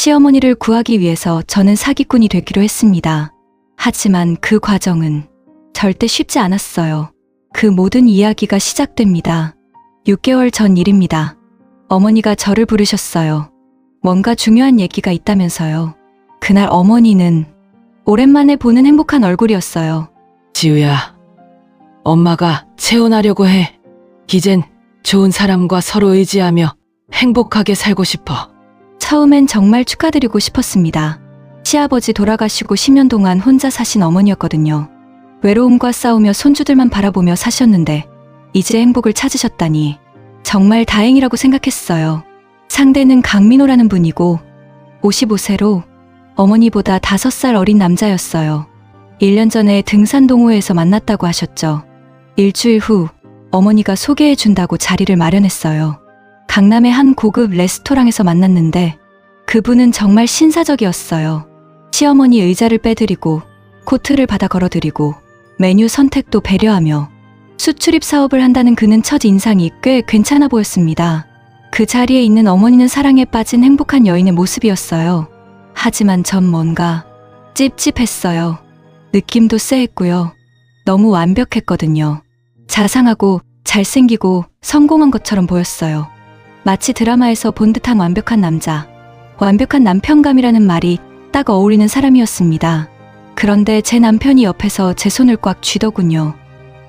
시어머니를 구하기 위해서 저는 사기꾼이 되기로 했습니다. 하지만 그 과정은 절대 쉽지 않았어요. 그 모든 이야기가 시작됩니다. 6개월 전 일입니다. 어머니가 저를 부르셨어요. 뭔가 중요한 얘기가 있다면서요. 그날 어머니는 오랜만에 보는 행복한 얼굴이었어요. 지우야, 엄마가 채혼하려고 해. 이젠 좋은 사람과 서로 의지하며 행복하게 살고 싶어. 처음엔 정말 축하드리고 싶었습니다. 시아버지 돌아가시고 10년 동안 혼자 사신 어머니였거든요. 외로움과 싸우며 손주들만 바라보며 사셨는데 이제 행복을 찾으셨다니 정말 다행이라고 생각했어요. 상대는 강민호라는 분이고 55세로 어머니보다 5살 어린 남자였어요. 1년 전에 등산 동호회에서 만났다고 하셨죠. 일주일 후 어머니가 소개해준다고 자리를 마련했어요. 강남의 한 고급 레스토랑에서 만났는데 그분은 정말 신사적이었어요. 시어머니 의자를 빼드리고 코트를 받아 걸어드리고 메뉴 선택도 배려하며 수출입 사업을 한다는 그는 첫 인상이 꽤 괜찮아 보였습니다. 그 자리에 있는 어머니는 사랑에 빠진 행복한 여인의 모습이었어요. 하지만 전 뭔가 찝찝했어요. 느낌도 쎄했고요. 너무 완벽했거든요. 자상하고 잘생기고 성공한 것처럼 보였어요. 마치 드라마에서 본 듯한 완벽한 남자, 완벽한 남편감이라는 말이 딱 어울리는 사람이었습니다. 그런데 제 남편이 옆에서 제 손을 꽉 쥐더군요.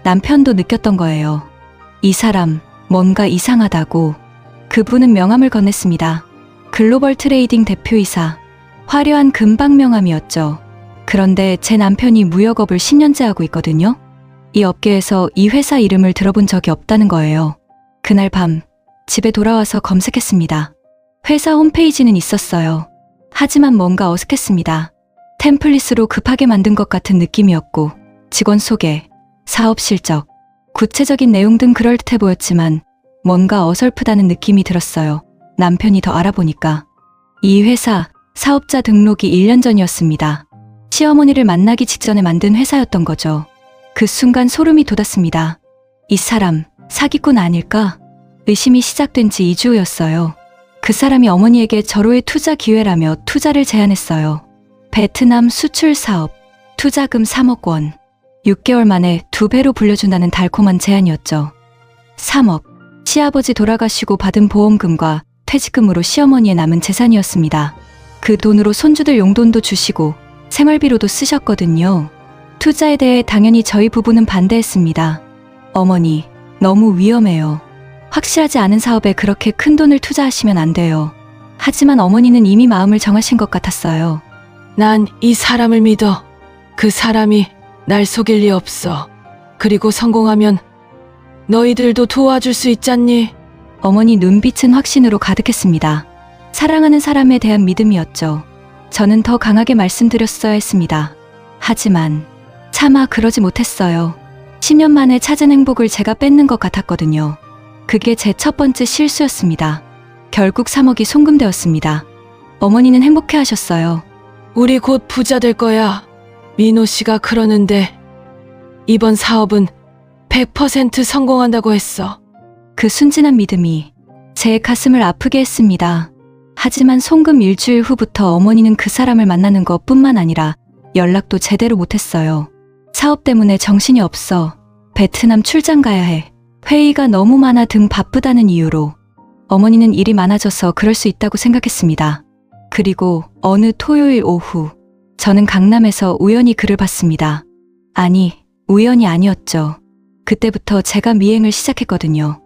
남편도 느꼈던 거예요. 이 사람 뭔가 이상하다고. 그분은 명함을 건넸습니다. 글로벌 트레이딩 대표이사. 화려한 금방 명함이었죠. 그런데 제 남편이 무역업을 10년째 하고 있거든요. 이 업계에서 이 회사 이름을 들어본 적이 없다는 거예요. 그날 밤 집에 돌아와서 검색했습니다. 회사 홈페이지는 있었어요. 하지만 뭔가 어색했습니다. 템플릿으로 급하게 만든 것 같은 느낌이었고 직원 소개, 사업 실적, 구체적인 내용 등 그럴듯해 보였지만 뭔가 어설프다는 느낌이 들었어요. 남편이 더 알아보니까 이 회사 사업자 등록이 1년 전이었습니다. 시어머니를 만나기 직전에 만든 회사였던 거죠. 그 순간 소름이 돋았습니다. 이 사람 사기꾼 아닐까? 의심이 시작된 지 2주 후였어요. 그 사람이 어머니에게 절호의 투자 기회라며 투자를 제안했어요. 베트남 수출 사업, 투자금 3억 원. 6개월 만에 2배로 불려준다는 달콤한 제안이었죠. 3억. 시아버지 돌아가시고 받은 보험금과 퇴직금으로 시어머니의 남은 재산이었습니다. 그 돈으로 손주들 용돈도 주시고 생활비로도 쓰셨거든요. 투자에 대해 당연히 저희 부부는 반대했습니다. 어머니, 너무 위험해요. 확실하지 않은 사업에 그렇게 큰 돈을 투자하시면 안 돼요. 하지만 어머니는 이미 마음을 정하신 것 같았어요. 난 이 사람을 믿어. 그 사람이 날 속일 리 없어. 그리고 성공하면 너희들도 도와줄 수 있잖니? 어머니 눈빛은 확신으로 가득했습니다. 사랑하는 사람에 대한 믿음이었죠. 저는 더 강하게 말씀드렸어야 했습니다. 하지만 차마 그러지 못했어요. 10년 만에 찾은 행복을 제가 뺏는 것 같았거든요. 그게 제 첫 번째 실수였습니다. 결국 3억이 송금되었습니다. 어머니는 행복해하셨어요. 우리 곧 부자 될 거야. 민호 씨가 그러는데 이번 사업은 100% 성공한다고 했어. 그 순진한 믿음이 제 가슴을 아프게 했습니다. 하지만 송금 일주일 후부터 어머니는 그 사람을 만나는 것뿐만 아니라 연락도 제대로 못했어요. 사업 때문에 정신이 없어. 베트남 출장 가야 해. 회의가 너무 많아 등 바쁘다는 이유로 어머니는 일이 많아져서 그럴 수 있다고 생각했습니다. 그리고 어느 토요일 오후 저는 강남에서 우연히 글을 봤습니다. 아니, 우연이 아니었죠. 그때부터 제가 미행을 시작했거든요.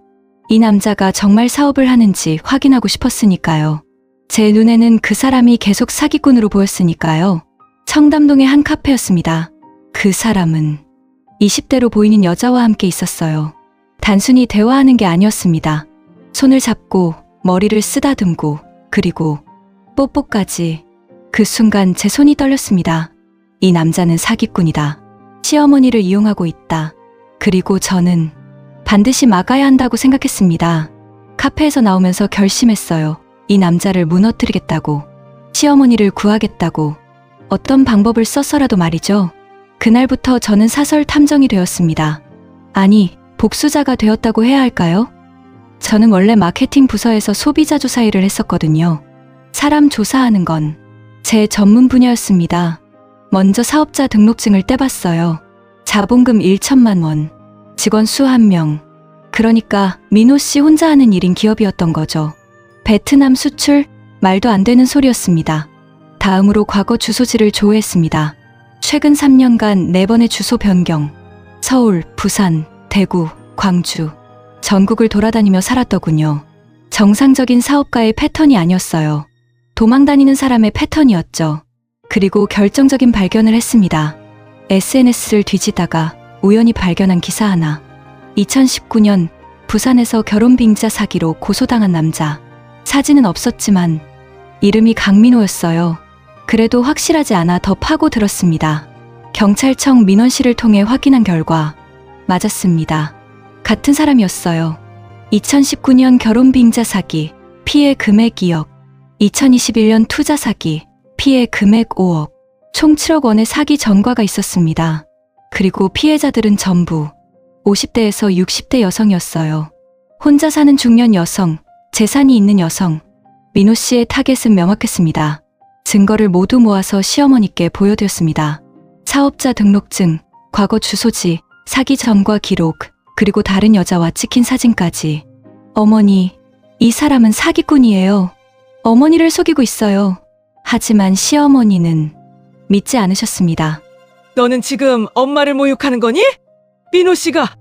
이 남자가 정말 사업을 하는지 확인하고 싶었으니까요. 제 눈에는 그 사람이 계속 사기꾼으로 보였으니까요. 청담동의 한 카페였습니다. 그 사람은 20대로 보이는 여자와 함께 있었어요. 단순히 대화하는 게 아니었습니다. 손을 잡고 머리를 쓰다듬고 그리고 뽀뽀까지. 그 순간 제 손이 떨렸습니다. 이 남자는 사기꾼이다. 시어머니를 이용하고 있다. 그리고 저는 반드시 막아야 한다고 생각했습니다. 카페에서 나오면서 결심했어요. 이 남자를 무너뜨리겠다고. 시어머니를 구하겠다고. 어떤 방법을 써서라도 말이죠. 그날부터 저는 사설 탐정이 되었습니다. 아니, 복수자가 되었다고 해야 할까요? 저는 원래 마케팅 부서에서 소비자 조사 일을 했었거든요. 사람 조사하는 건 제 전문 분야였습니다. 먼저 사업자 등록증을 떼봤어요. 자본금 1천만 원, 직원 수 1명. 그러니까 민호 씨 혼자 하는 일인 기업이었던 거죠. 베트남 수출? 말도 안 되는 소리였습니다. 다음으로 과거 주소지를 조회했습니다. 최근 3년간 4번의 주소 변경. 서울, 부산, 대구, 광주. 전국을 돌아다니며 살았더군요. 정상적인 사업가의 패턴이 아니었어요. 도망다니는 사람의 패턴이었죠. 그리고 결정적인 발견을 했습니다. SNS를 뒤지다가 우연히 발견한 기사 하나. 2019년 부산에서 결혼 빙자 사기로 고소당한 남자. 사진은 없었지만 이름이 강민호였어요. 그래도 확실하지 않아 더 파고들었습니다. 경찰청 민원실을 통해 확인한 결과 맞았습니다. 같은 사람이었어요. 2019년 결혼 빙자 사기, 피해 금액 2억. 2021년 투자 사기, 피해 금액 5억. 총 7억 원의 사기 전과가 있었습니다. 그리고 피해자들은 전부 50대에서 60대 여성이었어요. 혼자 사는 중년 여성, 재산이 있는 여성. 민호 씨의 타겟은 명확했습니다. 증거를 모두 모아서 시어머니께 보여드렸습니다. 사업자 등록증, 과거 주소지, 사기 전과 기록, 그리고 다른 여자와 찍힌 사진까지. 어머니, 이 사람은 사기꾼이에요. 어머니를 속이고 있어요. 하지만 시어머니는 믿지 않으셨습니다. 너는 지금 엄마를 모욕하는 거니? 민호 씨가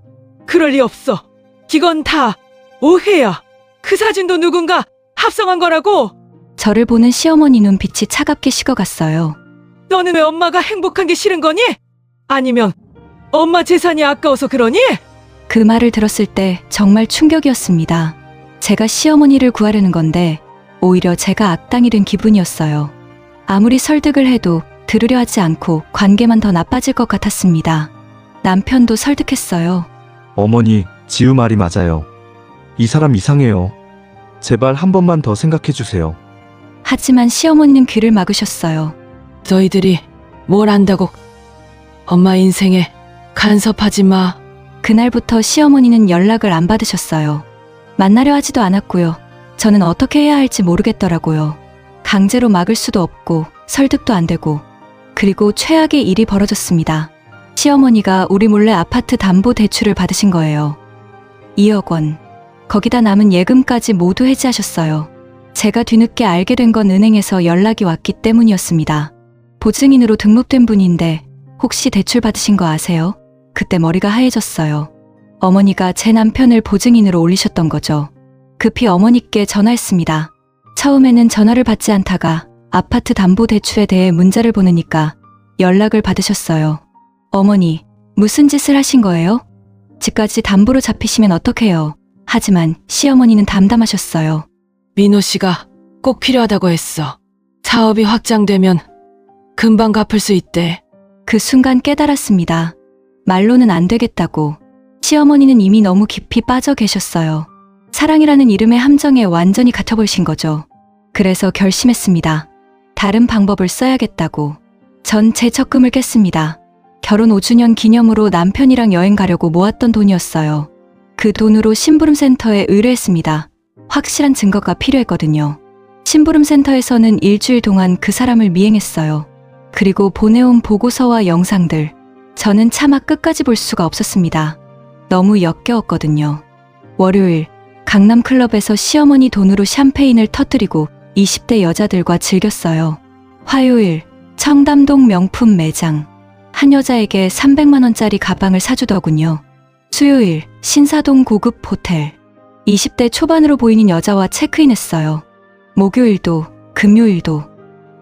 그럴 리 없어. 이건 다 오해야. 그 사진도 누군가 합성한 거라고. 저를 보는 시어머니 눈빛이 차갑게 식어갔어요. 너는 왜 엄마가 행복한 게 싫은 거니? 아니면 엄마 재산이 아까워서 그러니? 그 말을 들었을 때 정말 충격이었습니다. 제가 시어머니를 구하려는 건데 오히려 제가 악당이 된 기분이었어요. 아무리 설득을 해도 들으려 하지 않고 관계만 더 나빠질 것 같았습니다. 남편도 설득했어요. 어머니, 지우 말이 맞아요. 이 사람 이상해요. 제발 한 번만 더 생각해 주세요. 하지만 시어머니는 귀를 막으셨어요. 너희들이 뭘 안다고 엄마 인생에 간섭하지 마. 그날부터 시어머니는 연락을 안 받으셨어요. 만나려 하지도 않았고요. 저는 어떻게 해야 할지 모르겠더라고요. 강제로 막을 수도 없고 설득도 안 되고. 그리고 최악의 일이 벌어졌습니다. 시어머니가 우리 몰래 아파트 담보 대출을 받으신 거예요. 2억 원. 거기다 남은 예금까지 모두 해지하셨어요. 제가 뒤늦게 알게 된 건 은행에서 연락이 왔기 때문이었습니다. 보증인으로 등록된 분인데 혹시 대출 받으신 거 아세요? 그때 머리가 하얘졌어요. 어머니가 제 남편을 보증인으로 올리셨던 거죠. 급히 어머니께 전화했습니다. 처음에는 전화를 받지 않다가 아파트 담보 대출에 대해 문자를 보내니까 연락을 받으셨어요. 어머니, 무슨 짓을 하신 거예요? 집까지 담보로 잡히시면 어떡해요? 하지만 시어머니는 담담하셨어요. 민호 씨가 꼭 필요하다고 했어. 사업이 확장되면 금방 갚을 수 있대. 그 순간 깨달았습니다. 말로는 안 되겠다고. 시어머니는 이미 너무 깊이 빠져 계셨어요. 사랑이라는 이름의 함정에 완전히 갇혀버리신 거죠. 그래서 결심했습니다. 다른 방법을 써야겠다고. 전 제 적금을 깼습니다. 결혼 5주년 기념으로 남편이랑 여행 가려고 모았던 돈이었어요. 그 돈으로 심부름센터에 의뢰했습니다. 확실한 증거가 필요했거든요. 심부름센터에서는 일주일 동안 그 사람을 미행했어요. 그리고 보내온 보고서와 영상들. 저는 차마 끝까지 볼 수가 없었습니다. 너무 역겨웠거든요. 월요일, 강남클럽에서 시어머니 돈으로 샴페인을 터뜨리고 20대 여자들과 즐겼어요. 화요일, 청담동 명품 매장. 한 여자에게 300만 원짜리 가방을 사주더군요. 수요일, 신사동 고급 호텔. 20대 초반으로 보이는 여자와 체크인했어요. 목요일도, 금요일도.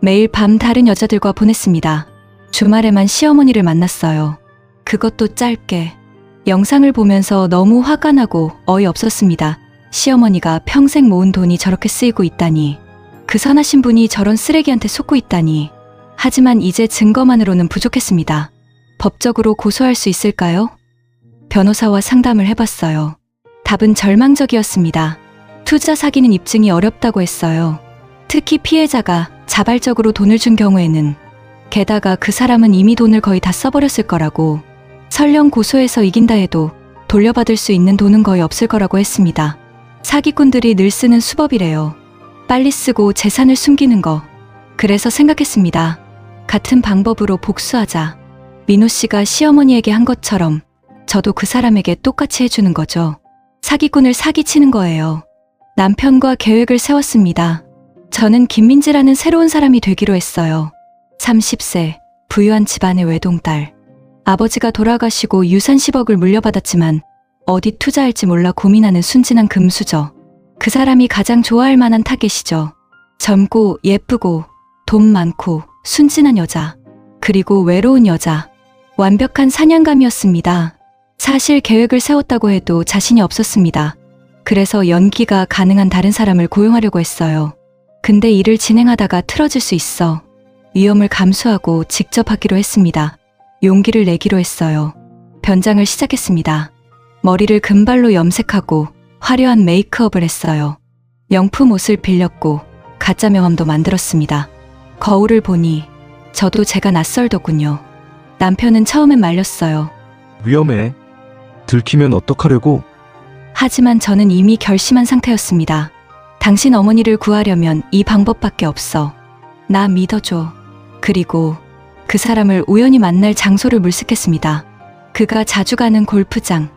매일 밤 다른 여자들과 보냈습니다. 주말에만 시어머니를 만났어요. 그것도 짧게. 영상을 보면서 너무 화가 나고 어이없었습니다. 시어머니가 평생 모은 돈이 저렇게 쓰이고 있다니. 그 선하신 분이 저런 쓰레기한테 속고 있다니. 하지만 이제 증거만으로는 부족했습니다. 법적으로 고소할 수 있을까요? 변호사와 상담을 해봤어요. 답은 절망적이었습니다. 투자 사기는 입증이 어렵다고 했어요. 특히 피해자가 자발적으로 돈을 준 경우에는. 게다가 그 사람은 이미 돈을 거의 다 써버렸을 거라고. 설령 고소해서 이긴다 해도 돌려받을 수 있는 돈은 거의 없을 거라고 했습니다. 사기꾼들이 늘 쓰는 수법이래요. 빨리 쓰고 재산을 숨기는 거. 그래서 생각했습니다. 같은 방법으로 복수하자. 민호 씨가 시어머니에게 한 것처럼 저도 그 사람에게 똑같이 해주는 거죠. 사기꾼을 사기치는 거예요. 남편과 계획을 세웠습니다. 저는 김민지라는 새로운 사람이 되기로 했어요. 30세, 부유한 집안의 외동딸. 아버지가 돌아가시고 유산 10억을 물려받았지만 어디 투자할지 몰라 고민하는 순진한 금수저. 그 사람이 가장 좋아할 만한 타겟이죠. 젊고 예쁘고 돈 많고 순진한 여자. 그리고 외로운 여자. 완벽한 사냥감이었습니다. 사실 계획을 세웠다고 해도 자신이 없었습니다. 그래서 연기가 가능한 다른 사람을 고용하려고 했어요. 근데 일을 진행하다가 틀어질 수 있어. 위험을 감수하고 직접 하기로 했습니다. 용기를 내기로 했어요. 변장을 시작했습니다. 머리를 금발로 염색하고 화려한 메이크업을 했어요. 명품 옷을 빌렸고 가짜 명함도 만들었습니다. 거울을 보니 저도 제가 낯설더군요. 남편은 처음엔 말렸어요. 위험해. 들키면 어떡하려고? 하지만 저는 이미 결심한 상태였습니다. 당신 어머니를 구하려면 이 방법밖에 없어. 나 믿어줘. 그리고 그 사람을 우연히 만날 장소를 물색했습니다. 그가 자주 가는 골프장.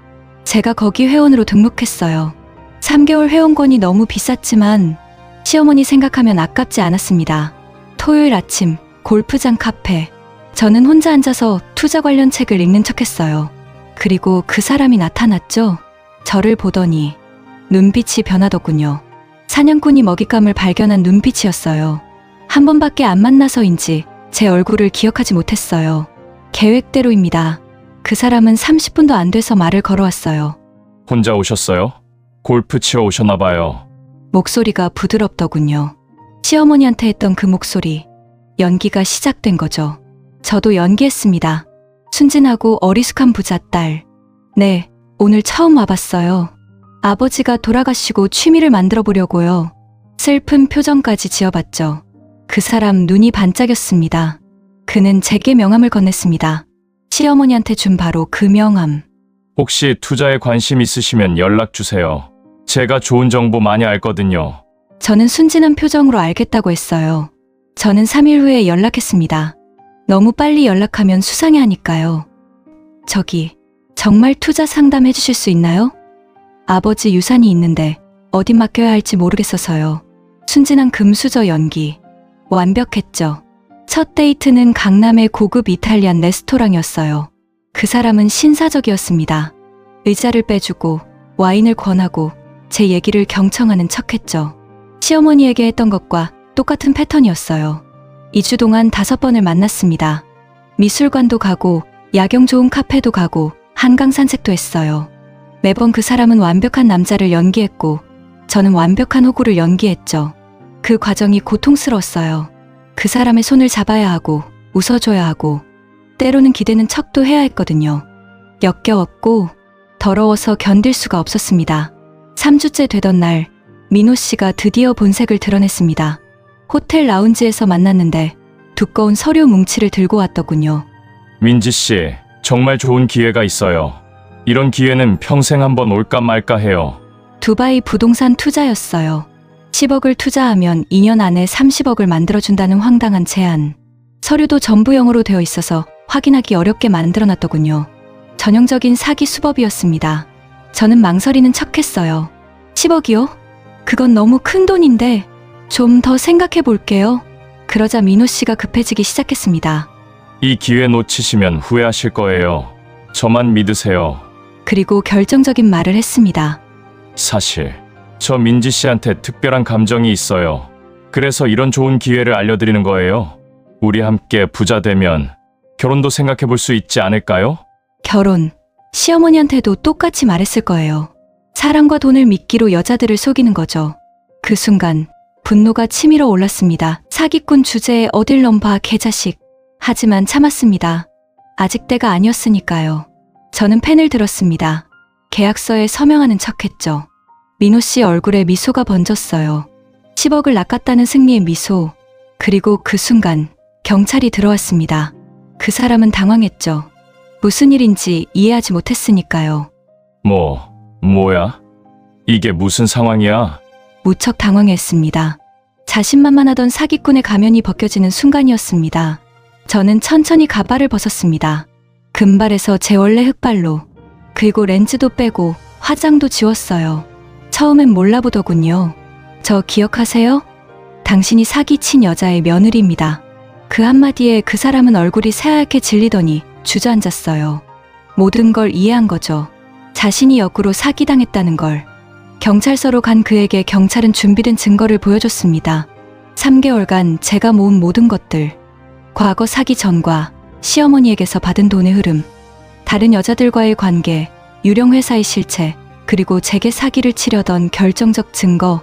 제가 거기 회원으로 등록했어요. 3개월 회원권이 너무 비쌌지만 시어머니 생각하면 아깝지 않았습니다. 토요일 아침 골프장 카페. 저는 혼자 앉아서 투자 관련 책을 읽는 척했어요. 그리고 그 사람이 나타났죠. 저를 보더니 눈빛이 변하더군요. 사냥꾼이 먹잇감을 발견한 눈빛이었어요. 한 번밖에 안 만나서인지 제 얼굴을 기억하지 못했어요. 계획대로입니다. 그 사람은 30분도 안 돼서 말을 걸어왔어요. 혼자 오셨어요? 골프 치러 오셨나 봐요. 목소리가 부드럽더군요. 시어머니한테 했던 그 목소리. 연기가 시작된 거죠. 저도 연기했습니다. 순진하고 어리숙한 부자 딸. 네, 오늘 처음 와봤어요. 아버지가 돌아가시고 취미를 만들어 보려고요. 슬픈 표정까지 지어봤죠. 그 사람 눈이 반짝였습니다. 그는 제게 명함을 건넸습니다. 시어머니한테 준 바로 그 명함. 혹시 투자에 관심 있으시면 연락 주세요. 제가 좋은 정보 많이 알거든요. 저는 순진한 표정으로 알겠다고 했어요. 저는 3일 후에 연락했습니다. 너무 빨리 연락하면 수상해하니까요. 저기, 정말 투자 상담해 주실 수 있나요? 아버지 유산이 있는데 어디 맡겨야 할지 모르겠어서요. 순진한 금수저 연기. 완벽했죠. 첫 데이트는 강남의 고급 이탈리안 레스토랑이었어요. 그 사람은 신사적이었습니다. 의자를 빼주고 와인을 권하고 제 얘기를 경청하는 척했죠. 시어머니에게 했던 것과 똑같은 패턴이었어요. 2주 동안 5번을 만났습니다. 미술관도 가고 야경 좋은 카페도 가고 한강 산책도 했어요. 매번 그 사람은 완벽한 남자를 연기했고 저는 완벽한 호구를 연기했죠. 그 과정이 고통스러웠어요. 그 사람의 손을 잡아야 하고 웃어줘야 하고 때로는 기대는 척도 해야 했거든요. 역겨웠고 더러워서 견딜 수가 없었습니다. 3주째 되던 날 민호 씨가 드디어 본색을 드러냈습니다. 호텔 라운지에서 만났는데 두꺼운 서류 뭉치를 들고 왔더군요. 민지 씨, 정말 좋은 기회가 있어요. 이런 기회는 평생 한번 올까 말까 해요. 두바이 부동산 투자였어요. 10억을 투자하면 2년 안에 30억을 만들어준다는 황당한 제안. 서류도 전부 영어로 되어 있어서 확인하기 어렵게 만들어놨더군요. 전형적인 사기 수법이었습니다. 저는 망설이는 척했어요. 10억이요? 그건 너무 큰 돈인데 좀 더 생각해 볼게요. 그러자 민호 씨가 급해지기 시작했습니다. 이 기회 놓치시면 후회하실 거예요. 저만 믿으세요. 그리고 결정적인 말을 했습니다. 사실 저 민지 씨한테 특별한 감정이 있어요. 그래서 이런 좋은 기회를 알려드리는 거예요. 우리 함께 부자 되면 결혼도 생각해 볼 수 있지 않을까요? 결혼. 시어머니한테도 똑같이 말했을 거예요. 사랑과 돈을 미끼로 여자들을 속이는 거죠. 그 순간 분노가 치밀어 올랐습니다. 사기꾼 주제에 어딜 넘봐 개자식. 하지만 참았습니다. 아직 때가 아니었으니까요. 저는 펜을 들었습니다. 계약서에 서명하는 척했죠. 민호 씨 얼굴에 미소가 번졌어요. 10억을 낚았다는 승리의 미소. 그리고 그 순간 경찰이 들어왔습니다. 그 사람은 당황했죠. 무슨 일인지 이해하지 못했으니까요. 뭐야? 이게 무슨 상황이야? 무척 당황했습니다. 자신만만하던 사기꾼의 가면이 벗겨지는 순간이었습니다. 저는 천천히 가발을 벗었습니다. 금발에서 제 원래 흑발로, 그리고 렌즈도 빼고 화장도 지웠어요. 처음엔 몰라보더군요. 저 기억하세요? 당신이 사기친 여자의 며느리입니다. 그 한마디에 그 사람은 얼굴이 새하얗게 질리더니 주저앉았어요. 모든 걸 이해한 거죠. 자신이 역으로 사기당했다는 걸. 경찰서로 간 그에게 경찰은 준비된 증거를 보여줬습니다. 3개월간 제가 모은 모든 것들, 과거 사기 전과 시어머니에게서 받은 돈의 흐름, 다른 여자들과의 관계, 유령 회사의 실체, 그리고 제게 사기를 치려던 결정적 증거,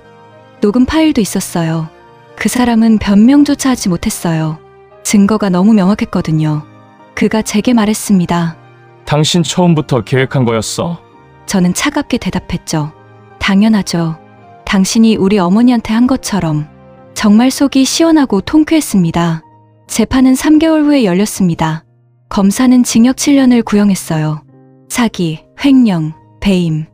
녹음 파일도 있었어요. 그 사람은 변명조차 하지 못했어요. 증거가 너무 명확했거든요. 그가 제게 말했습니다. 당신 처음부터 계획한 거였어? 저는 차갑게 대답했죠. 당연하죠. 당신이 우리 어머니한테 한 것처럼. 정말 속이 시원하고 통쾌했습니다. 재판은 3개월 후에 열렸습니다. 검사는 징역 7년을 구형했어요. 사기, 횡령, 배임,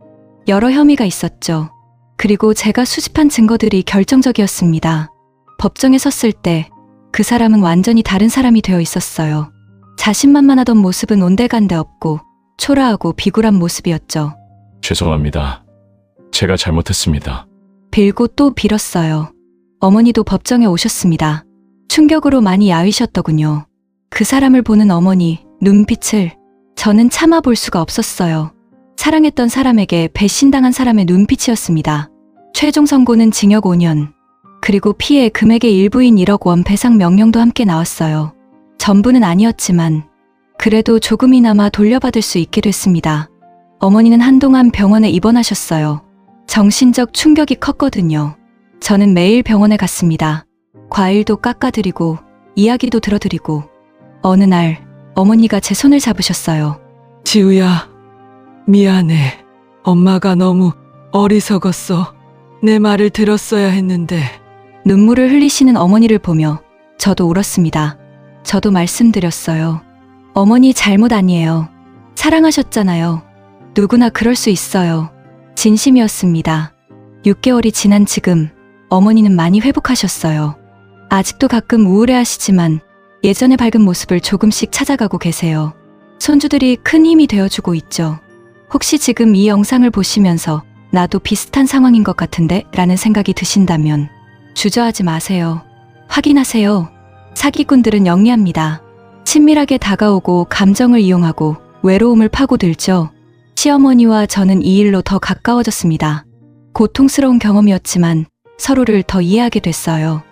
여러 혐의가 있었죠. 그리고 제가 수집한 증거들이 결정적이었습니다. 법정에 섰을 때 그 사람은 완전히 다른 사람이 되어 있었어요. 자신만만하던 모습은 온데간데 없고 초라하고 비굴한 모습이었죠. 죄송합니다. 제가 잘못했습니다. 빌고 또 빌었어요. 어머니도 법정에 오셨습니다. 충격으로 많이 야위셨더군요. 그 사람을 보는 어머니 눈빛을 저는 참아볼 수가 없었어요. 사랑했던 사람에게 배신당한 사람의 눈빛이었습니다. 최종 선고는 징역 5년, 그리고 피해 금액의 일부인 1억 원 배상 명령도 함께 나왔어요. 전부는 아니었지만 그래도 조금이나마 돌려받을 수 있게 됐습니다. 어머니는 한동안 병원에 입원하셨어요. 정신적 충격이 컸거든요. 저는 매일 병원에 갔습니다. 과일도 깎아드리고 이야기도 들어드리고 어느 날 어머니가 제 손을 잡으셨어요. 지우야, 미안해. 엄마가 너무 어리석었어. 내 말을 들었어야 했는데. 눈물을 흘리시는 어머니를 보며 저도 울었습니다. 저도 말씀드렸어요. 어머니 잘못 아니에요. 사랑하셨잖아요. 누구나 그럴 수 있어요. 진심이었습니다. 6개월이 지난 지금 어머니는 많이 회복하셨어요. 아직도 가끔 우울해하시지만 예전의 밝은 모습을 조금씩 찾아가고 계세요. 손주들이 큰 힘이 되어주고 있죠. 혹시 지금 이 영상을 보시면서 나도 비슷한 상황인 것 같은데 라는 생각이 드신다면 주저하지 마세요. 확인하세요. 사기꾼들은 영리합니다. 친밀하게 다가오고 감정을 이용하고 외로움을 파고들죠. 시어머니와 저는 이 일로 더 가까워졌습니다. 고통스러운 경험이었지만 서로를 더 이해하게 됐어요.